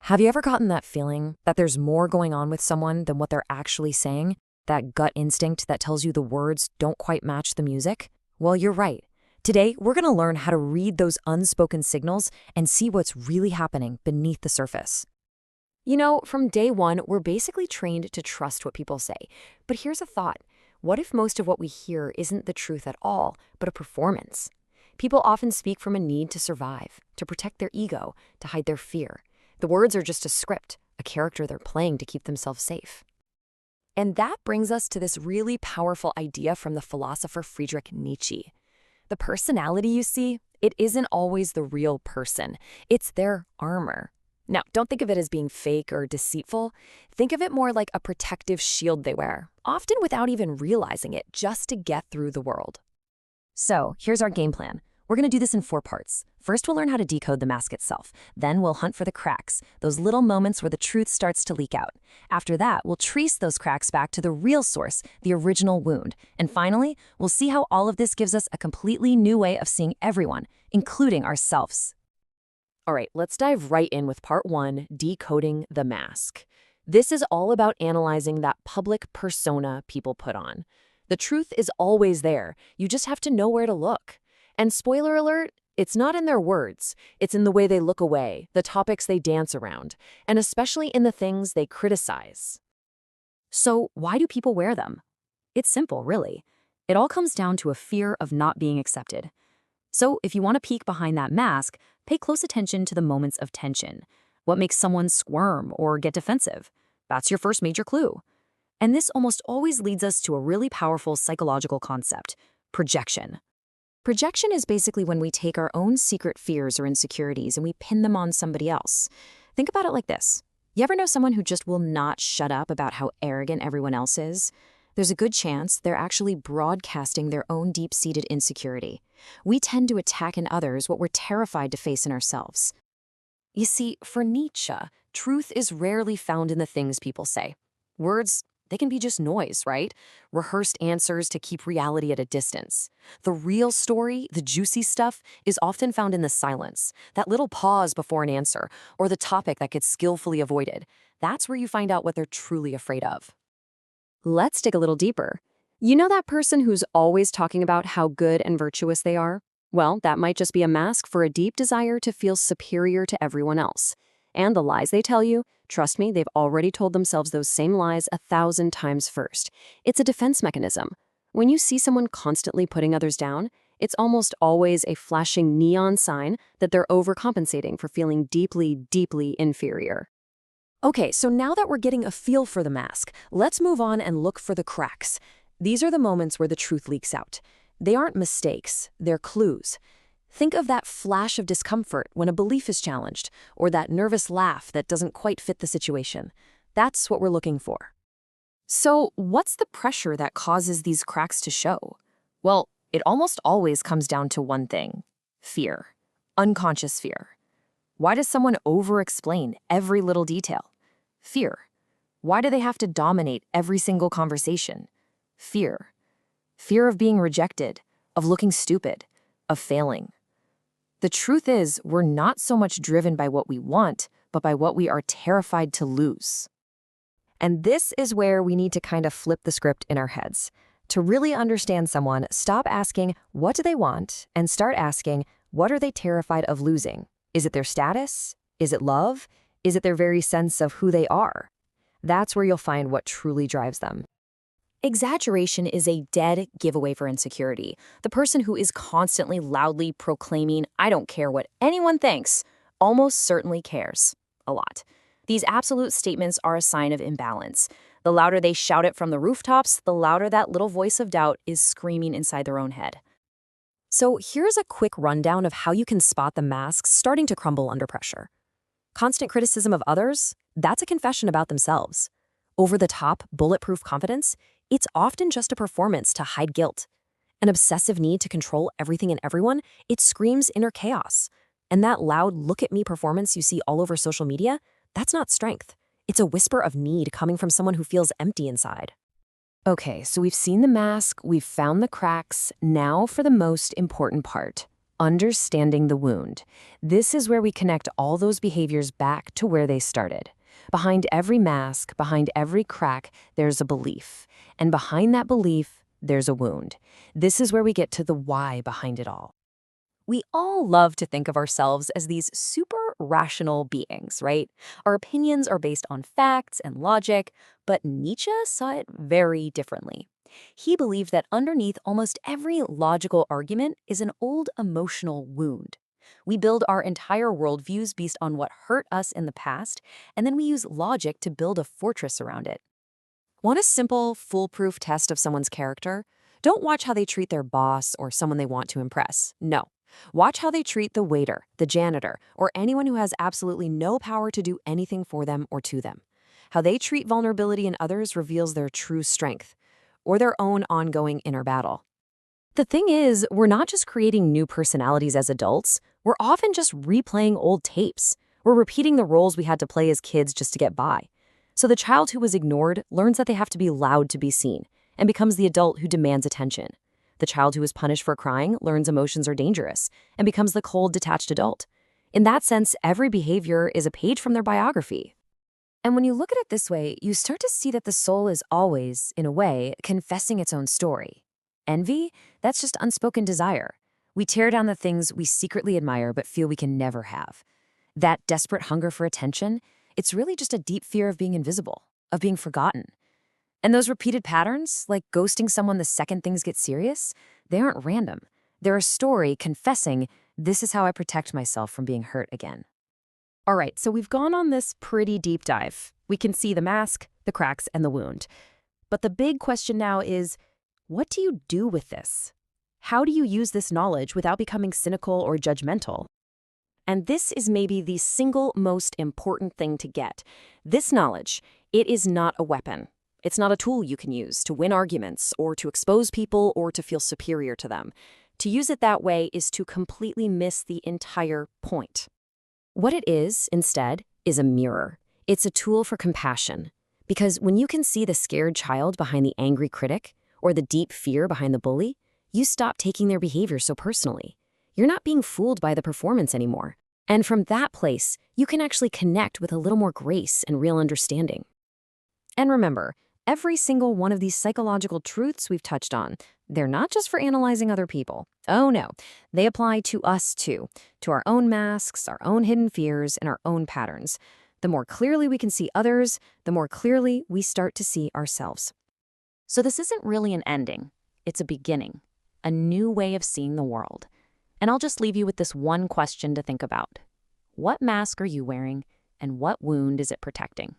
Have you ever gotten that feeling that there's more going on with someone than what they're actually saying? That gut instinct that tells you the words don't quite match the music? Well, you're right. Today, we're going to learn how to read those unspoken signals and see what's really happening beneath the surface. You know, from day one, we're basically trained to trust what people say. But here's a thought. What if most of what we hear isn't the truth at all, but a performance? People often speak from a need to survive, to protect their ego, to hide their fear. The words are just a script, a character they're playing to keep themselves safe. And that brings us to this really powerful idea from the philosopher Friedrich Nietzsche. The personality you see, it isn't always the real person. It's their armor. Now, don't think of it as being fake or deceitful. Think of it more like a protective shield they wear, often without even realizing it, just to get through the world. So, here's our game plan. We're going to do this in 4 parts. First, we'll learn how to decode the mask itself. Then we'll hunt for the cracks, those little moments where the truth starts to leak out. After that, we'll trace those cracks back to the real source, the original wound. And finally, we'll see how all of this gives us a completely new way of seeing everyone, including ourselves. All right, let's dive right in with part 1, decoding the mask. This is all about analyzing that public persona people put on. The truth is always there. You just have to know where to look. And spoiler alert, it's not in their words. It's in the way they look away, the topics they dance around, and especially in the things they criticize. So why do people wear them? It's simple, really. It all comes down to a fear of not being accepted. So if you want to peek behind that mask, pay close attention to the moments of tension. What makes someone squirm or get defensive? That's your first major clue. And this almost always leads us to a really powerful psychological concept: projection. Projection is basically when we take our own secret fears or insecurities and we pin them on somebody else. Think about it like this. You ever know someone who just will not shut up about how arrogant everyone else is? There's a good chance they're actually broadcasting their own deep-seated insecurity. We tend to attack in others what we're terrified to face in ourselves. You see, for Nietzsche, truth is rarely found in the things people say. Words, they can be just noise, right? Rehearsed answers to keep reality at a distance. The real story, the juicy stuff, is often found in the silence, that little pause before an answer, or the topic that gets skillfully avoided. That's where you find out what they're truly afraid of. Let's dig a little deeper. You know that person who's always talking about how good and virtuous they are? Well, that might just be a mask for a deep desire to feel superior to everyone else. And the lies they tell you, trust me, they've already told themselves those same lies 1,000 times first. It's a defense mechanism. When you see someone constantly putting others down, it's almost always a flashing neon sign that they're overcompensating for feeling deeply, deeply inferior. Okay, so now that we're getting a feel for the mask, let's move on and look for the cracks. These are the moments where the truth leaks out. They aren't mistakes, they're clues. Think of that flash of discomfort when a belief is challenged, or that nervous laugh that doesn't quite fit the situation. That's what we're looking for. So, what's the pressure that causes these cracks to show? Well, it almost always comes down to one thing: fear. Unconscious fear. Why does someone over-explain every little detail? Fear. Why do they have to dominate every single conversation? Fear. Fear of being rejected, of looking stupid, of failing. The truth is, we're not so much driven by what we want, but by what we are terrified to lose. And this is where we need to kind of flip the script in our heads. To really understand someone, stop asking, what do they want? And start asking, what are they terrified of losing? Is it their status? Is it love? Is it their very sense of who they are? That's where you'll find what truly drives them. Exaggeration is a dead giveaway for insecurity. The person who is constantly loudly proclaiming, "I don't care what anyone thinks," almost certainly cares a lot. These absolute statements are a sign of imbalance. The louder they shout it from the rooftops, the louder that little voice of doubt is screaming inside their own head. So here's a quick rundown of how you can spot the masks starting to crumble under pressure. Constant criticism of others, that's a confession about themselves. Over-the-top, bulletproof confidence, it's often just a performance to hide guilt. An obsessive need to control everything and everyone, it screams inner chaos. And that loud look-at-me performance you see all over social media, that's not strength. It's a whisper of need coming from someone who feels empty inside. Okay, so we've seen the mask, we've found the cracks. Now for the most important part: Understanding the wound. This is where we connect all those behaviors back to where they started. Behind every mask, behind every crack, there's a belief. And behind that belief, there's a wound. This is where we get to the why behind it all. We all love to think of ourselves as these super rational beings, right? Our opinions are based on facts and logic, but Nietzsche saw it very differently. He believed that underneath almost every logical argument is an old emotional wound. We build our entire worldviews based on what hurt us in the past, and then we use logic to build a fortress around it. Want a simple, foolproof test of someone's character? Don't watch how they treat their boss or someone they want to impress. No. Watch how they treat the waiter, the janitor, or anyone who has absolutely no power to do anything for them or to them. How they treat vulnerability in others reveals their true strength, or their own ongoing inner battle. The thing is, we're not just creating new personalities as adults, we're often just replaying old tapes. We're repeating the roles we had to play as kids just to get by. So the child who was ignored learns that they have to be loud to be seen, and becomes the adult who demands attention. The child who is punished for crying learns emotions are dangerous, and becomes the cold, detached adult. In that sense, every behavior is a page from their biography. And when you look at it this way, you start to see that the soul is always, in a way, confessing its own story. Envy? That's just unspoken desire. We tear down the things we secretly admire but feel we can never have. That desperate hunger for attention, it's really just a deep fear of being invisible, of being forgotten. And those repeated patterns, like ghosting someone the second things get serious, they aren't random. They're a story confessing, this is how I protect myself from being hurt again. All right, so we've gone on this pretty deep dive. We can see the mask, the cracks, and the wound. But the big question now is, what do you do with this? How do you use this knowledge without becoming cynical or judgmental? And this is maybe the single most important thing to get. This knowledge, it is not a weapon. It's not a tool you can use to win arguments or to expose people or to feel superior to them. To use it that way is to completely miss the entire point. What it is, instead, is a mirror. It's a tool for compassion. Because when you can see the scared child behind the angry critic or the deep fear behind the bully, you stop taking their behavior so personally. You're not being fooled by the performance anymore. And from that place, you can actually connect with a little more grace and real understanding. And remember, every single one of these psychological truths we've touched on, they're not just for analyzing other people. Oh no, they apply to us too, to our own masks, our own hidden fears, and our own patterns. The more clearly we can see others, the more clearly we start to see ourselves. So this isn't really an ending, it's a beginning, a new way of seeing the world. And I'll just leave you with this one question to think about. What mask are you wearing, and what wound is it protecting?